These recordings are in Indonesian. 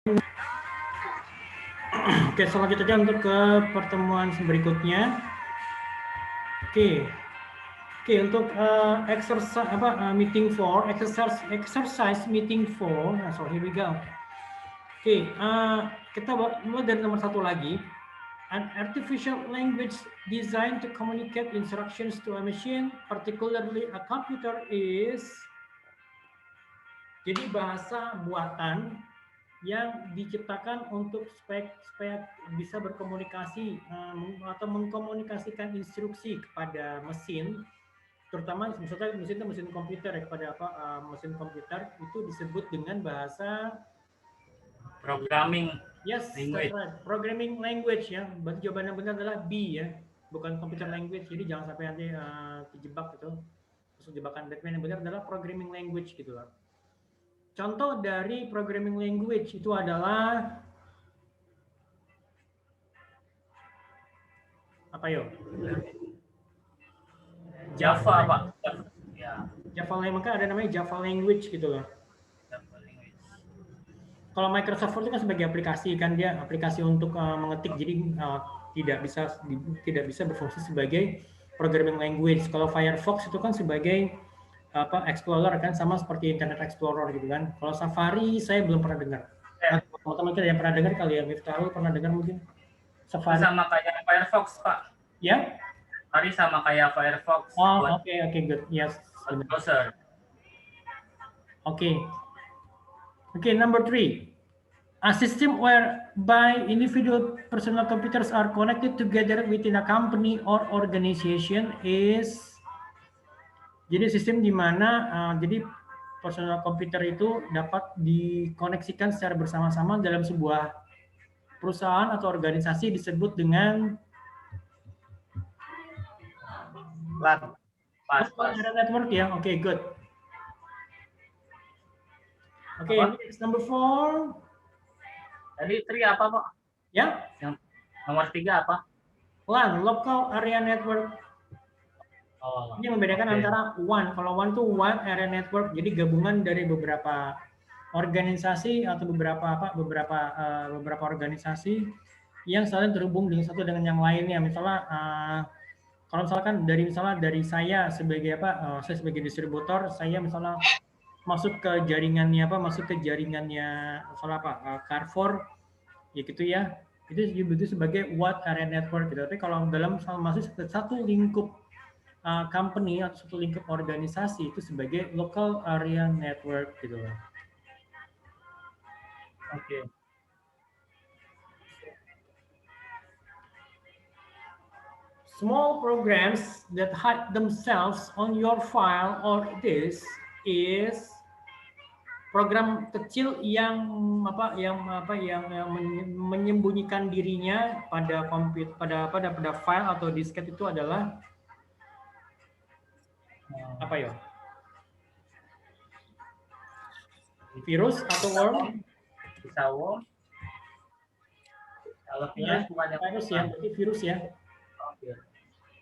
Oke, selanjutnya untuk ke pertemuan berikutnya. Oke, untuk meeting 4, exercise meeting 4. Nah, so here we go. Oke, kita mulai dari nomor 1 lagi. An artificial language designed to communicate instructions to a machine, particularly a computer, is. Jadi bahasa buatan yang diciptakan untuk supaya bisa berkomunikasi atau mengkomunikasikan instruksi kepada mesin, terutama misalnya mesin komputer ya, kepada mesin komputer itu disebut dengan bahasa programming. Yes, that's right. Programming language ya. Berarti jawaban yang benar adalah B ya, bukan computer language. Jadi jangan sampai nanti terjebak gitu. Terus jebakan Batman, yang benar adalah programming language gitu loh. Contoh dari programming language itu adalah apa yo? Java, Pak. Ya. Java language, ada namanya Java language gitu loh. Kalau Microsoft Word itu kan sebagai aplikasi kan, dia aplikasi untuk mengetik, jadi tidak bisa berfungsi sebagai programming language. Kalau Firefox itu kan sebagai Explorer kan, sama seperti Internet Explorer gitu kan. Kalau Safari saya belum pernah dengar. Teman-teman kita yang pernah dengar kali ya, Miftahul pernah dengar mungkin? Safari sama kayak Firefox, Pak. Ya? Safari sama kayak Firefox. Oh, oke, good. Yes. Browser. Okay, number 3. A system whereby individual personal computers are connected together within a company or organization is. Jadi sistem di mana jadi personal komputer itu dapat dikoneksikan secara bersama-sama dalam sebuah perusahaan atau organisasi disebut dengan LAN. Network ya. Oke, good. Oke, number 4. Tadi 3 apa, Pak? Ya. Yang nomor 3 apa? LAN, local area network. Ini membedakan antara WAN. Kalau WAN itu Wide Area Network, jadi gabungan dari beberapa organisasi atau beberapa organisasi yang saling terhubung dengan satu dengan yang lainnya. Misalnya kalau misalkan dari saya sebagai saya sebagai distributor, saya misalnya masuk ke jaringannya misalnya Carrefour ya gitu ya, itu sebagai Wide Area Network gitu. Tapi kalau dalam masuk satu lingkup company atau satu lingkup organisasi itu sebagai local area network gitu loh. Oke. Small programs that hide themselves on your file or disk is program kecil yang menyembunyikan dirinya pada komputer, pada file atau disket itu adalah apa ya? Virus atau worm? Bisa worm. Kalau virus bukan virus ya, berarti virus ya. Okay.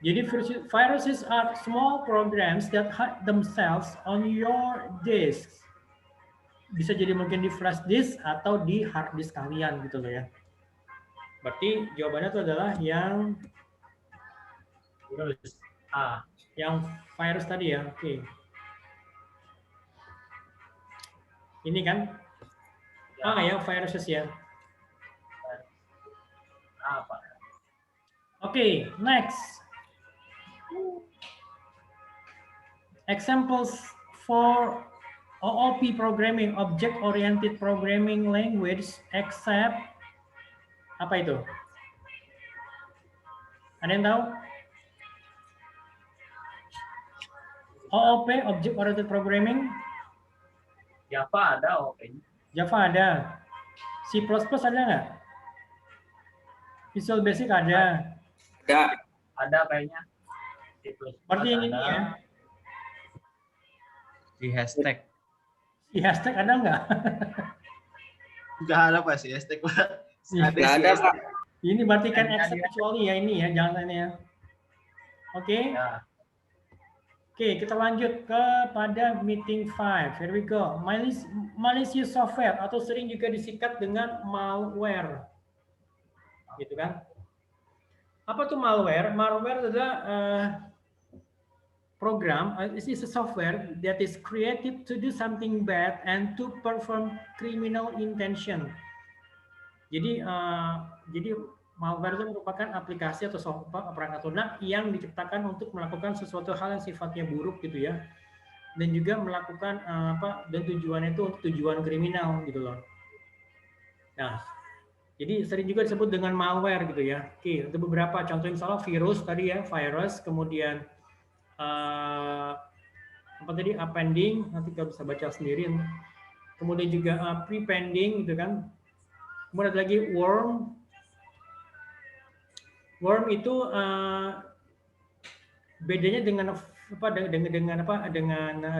Jadi viruses are small programs that hide themselves on your disk. Bisa jadi mungkin di flash disk atau di hard disk kalian gitu loh ya. Berarti jawabannya itu adalah yang virus. Yang virus tadi ya. Oke. Ini kan? Ya viruses ya. Apa? Oke, next. Examples for OOP programming, object-oriented programming language, except apa itu? Ada yang tahu? OOP, object-oriented programming? Java ada OOP-nya. Java ada. C++ ada nggak? Visual Basic ada. Ada kayaknya. Berarti yang ini ya. Di hashtag. Di hashtag ada nggak? Nggak ada Pak, si hashtag Pak. Nggak ada Pak. Ini berarti kan except kecuali ya ini ya, jangan ini ya. Oke. Ya. Oke, kita lanjut kepada meeting 5. Here we go. Malicious software atau sering juga disikat dengan malware. Gitu kan? Apa tuh malware? Malware adalah program, this is a software that is created to do something bad and to perform criminal intention. Jadi malware itu merupakan aplikasi atau software perangkat lunak yang diciptakan untuk melakukan sesuatu hal yang sifatnya buruk gitu ya, dan juga melakukan dan tujuannya itu untuk tujuan kriminal gitu loh. Nah, jadi sering juga disebut dengan malware gitu ya. Oke, ada beberapa contoh misalnya virus tadi ya, virus, kemudian apa tadi appending, nanti kita bisa baca sendiri. Kemudian juga prepending gitu kan. Kemudian ada lagi worm. Worm itu bedanya dengan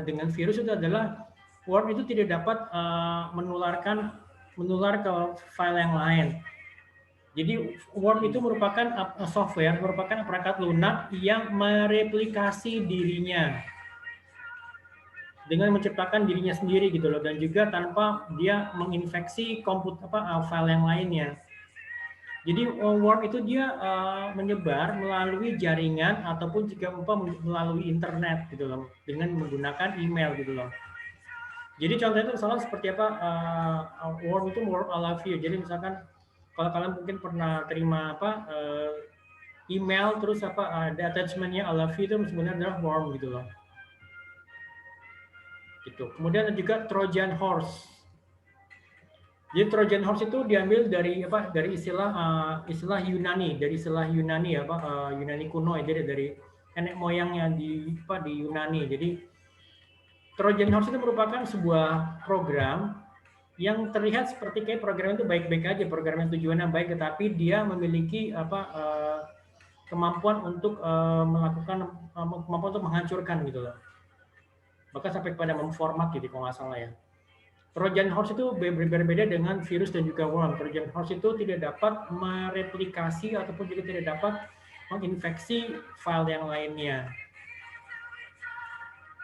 dengan virus itu adalah worm itu tidak dapat menular ke file yang lain. Jadi worm itu merupakan software, merupakan perangkat lunak yang mereplikasi dirinya dengan menciptakan dirinya sendiri gitu loh, dan juga tanpa dia menginfeksi file yang lainnya. Jadi worm itu dia menyebar melalui jaringan ataupun juga melalui internet gitu loh, dengan menggunakan email gitu loh. Jadi contohnya itu misalnya seperti apa, worm itu worm I love you. Jadi misalkan kalau kalian mungkin pernah terima email terus ada attachmentnya I love you, itu sebenarnya adalah worm gitu loh. Gitu. Kemudian ada juga Trojan horse. Jadi Trojan horse itu diambil dari dari istilah Yunani, Yunani kuno ya, jadi dari nenek moyangnya di Yunani. Jadi Trojan horse itu merupakan sebuah program yang terlihat seperti kayak program itu baik-baik aja, program yang tujuannya baik, tetapi dia memiliki kemampuan untuk kemampuan untuk menghancurkan gitu loh. Bahkan sampai kepada memformat gitu kalau nggak salah ya. Trojan horse itu berbeda dengan virus dan juga worm. Trojan horse itu tidak dapat mereplikasi ataupun juga tidak dapat menginfeksi file yang lainnya.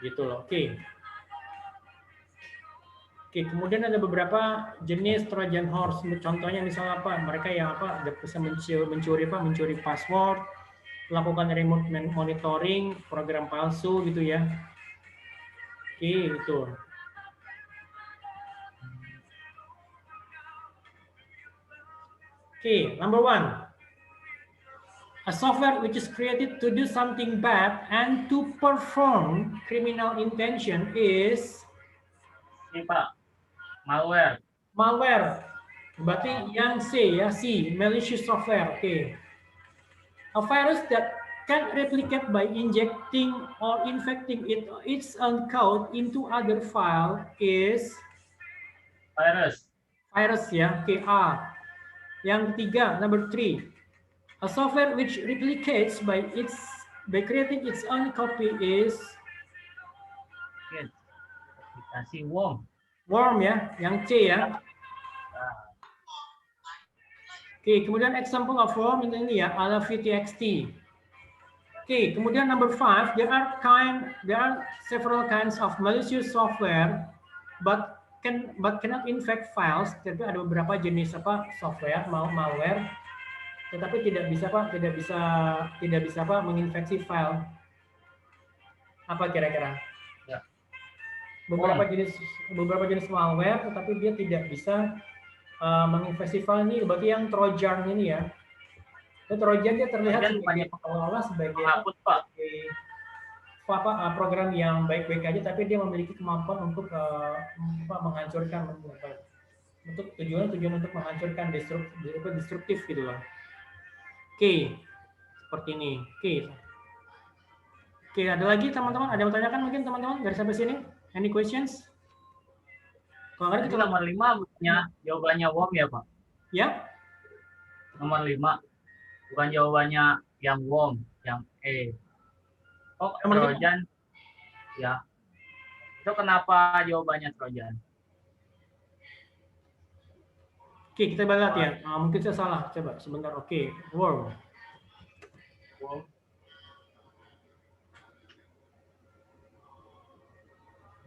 Gitu loh. Oke. Oke, kemudian ada beberapa jenis Trojan horse. Contohnya misalnya mereka yang bisa mencuri password, melakukan remote monitoring, program palsu gitu ya. Oke, itu. Okay, number 1. A software which is created to do something bad and to perform criminal intention is malware. Malware. Berarti yang C ya, C, malicious software. Okay. A virus that can replicate by injecting or infecting its own code into other file is Virus. Virus ya. Okay, A. Yang ketiga, number 3. A software which replicates by creating its own copy is aplikasi worm. Worm ya, yang C ya. Oke, kemudian example of worm ini ya, alpha-txt. Oke, kemudian number 5, there are several kinds of malicious software, but cannot infect files. Tapi ada beberapa jenis software malware, tetapi tidak bisa menginfeksi file. Apa kira-kira? Ya. Beberapa jenis malware, tetapi dia tidak bisa menginfeksi file ini. Berarti yang Trojan ini ya. Trojan dia terlihat sebagai program yang baik-baik aja, tapi dia memiliki kemampuan untuk menghancurkan, untuk tujuan untuk menghancurkan, destruktif gitu loh. Oke, seperti ini. Oke, ada lagi teman-teman? Ada yang bertanyakan mungkin teman-teman dari sampai sini? Any questions? Kalau itu nomor 5 jawabannya worm ya Pak? Ya. Nomor 5 bukan jawabannya yang worm, yang E. Oh, Trojan. Ya. Itu kenapa jawabannya Trojan? Oke, kita lihat ya. Mungkin saya salah. Coba sebentar. Oke, worm.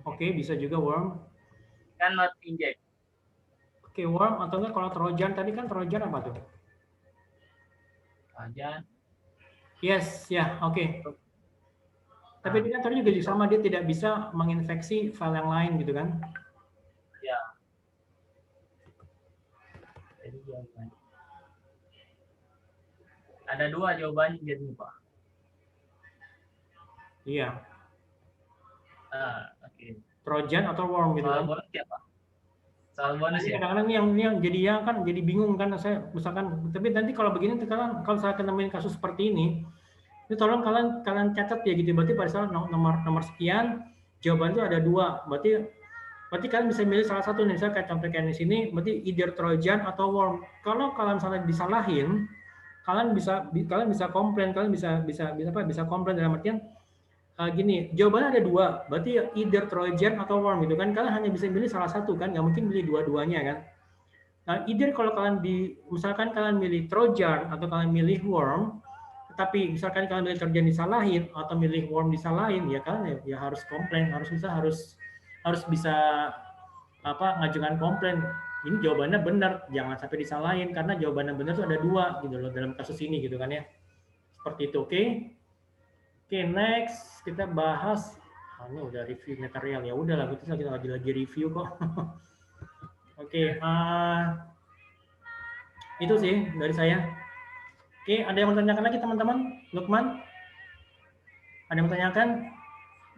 Oke, bisa juga worm. Kan not inject. Oke, worm atau enggak kalau Trojan tadi kan Trojan apa tuh? Aja. Yes, ya, oke. Tapi dia kan tadi juga sama, dia tidak bisa menginfeksi file yang lain gitu kan? Ya. Jadi jawabannya. Ada dua jawabannya jadi Pak. Iya. Oke. Trojan atau worm gitu Soal kan? bonus ya Pak? Soal bonus ya? Kadang-kadang yang jadi ya kan jadi bingung kan saya misalkan, tapi nanti kalau begini kalau saya nemuin kasus seperti ini tolong kalian catat ya gitu, berarti pada saat nomor sekian jawaban itu ada dua, berarti kalian bisa milih salah satu nih, misalnya kayak contoh kayak di sini, berarti either Trojan atau worm. Kalau kalian salah disalahin, kalian bisa komplain, kalian bisa komplain dalam artian gini, jawabannya ada dua, berarti either Trojan atau worm gitu kan, kalian hanya bisa milih salah satu kan, nggak mungkin milih dua-duanya kan. Nah, either kalau misalkan kalian milih Trojan atau kalian milih worm, tapi misalkan kalian milih Trojan disalahin atau milih worm disalahin, ya kalian ya harus komplain, harus bisa ngajukan komplain. Ini jawabannya benar, jangan sampai disalahin karena jawabannya benar itu ada dua gitu loh dalam kasus ini gitu kan ya. Seperti itu, oke? Oke, next kita bahas ini udah review material ya. Udahlah, kita lagi review kok. Oke, itu sih dari saya. Oke, ada yang mau tanyakan lagi teman-teman? Lukman? Ada yang mau tanyakan?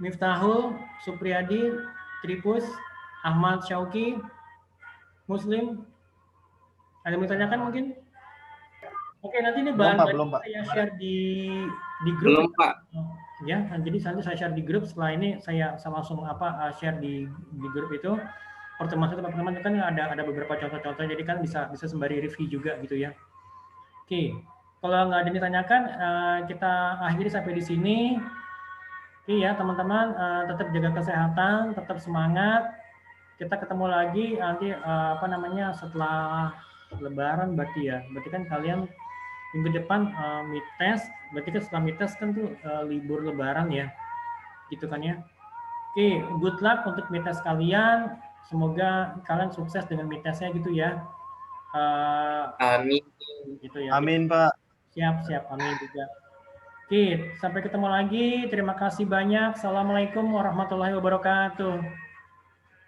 Miftahul, Supriyadi, Tripus, Ahmad Syauki, Muslim? Ada yang mau tanyakan mungkin? Oke, nanti ini bahan saya share di grup. Belum, Pak. Ya, jadi nanti saya share di grup. Setelah ini saya langsung share di grup itu. Pertemuan teman-teman kan ada beberapa contoh-contoh, jadi kan bisa sembari review juga gitu ya. Oke, kalau nggak ada yang ditanyakan, kita akhiri sampai di sini. Oke ya teman-teman, tetap jaga kesehatan, tetap semangat. Kita ketemu lagi nanti setelah Lebaran berarti ya. Berarti kan kalian minggu depan midtest, berarti kan setelah midtest kan tuh libur Lebaran ya, gitu kan ya. Oke, good luck untuk midtest kalian. Semoga kalian sukses dengan midtestnya gitu ya. Amin. Gitu ya. Amin, Pak. Siap, amin juga. Oke, sampai ketemu lagi. Terima kasih banyak. Assalamualaikum warahmatullahi wabarakatuh.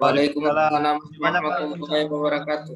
Waalaikumsalam warahmatullahi wabarakatuh.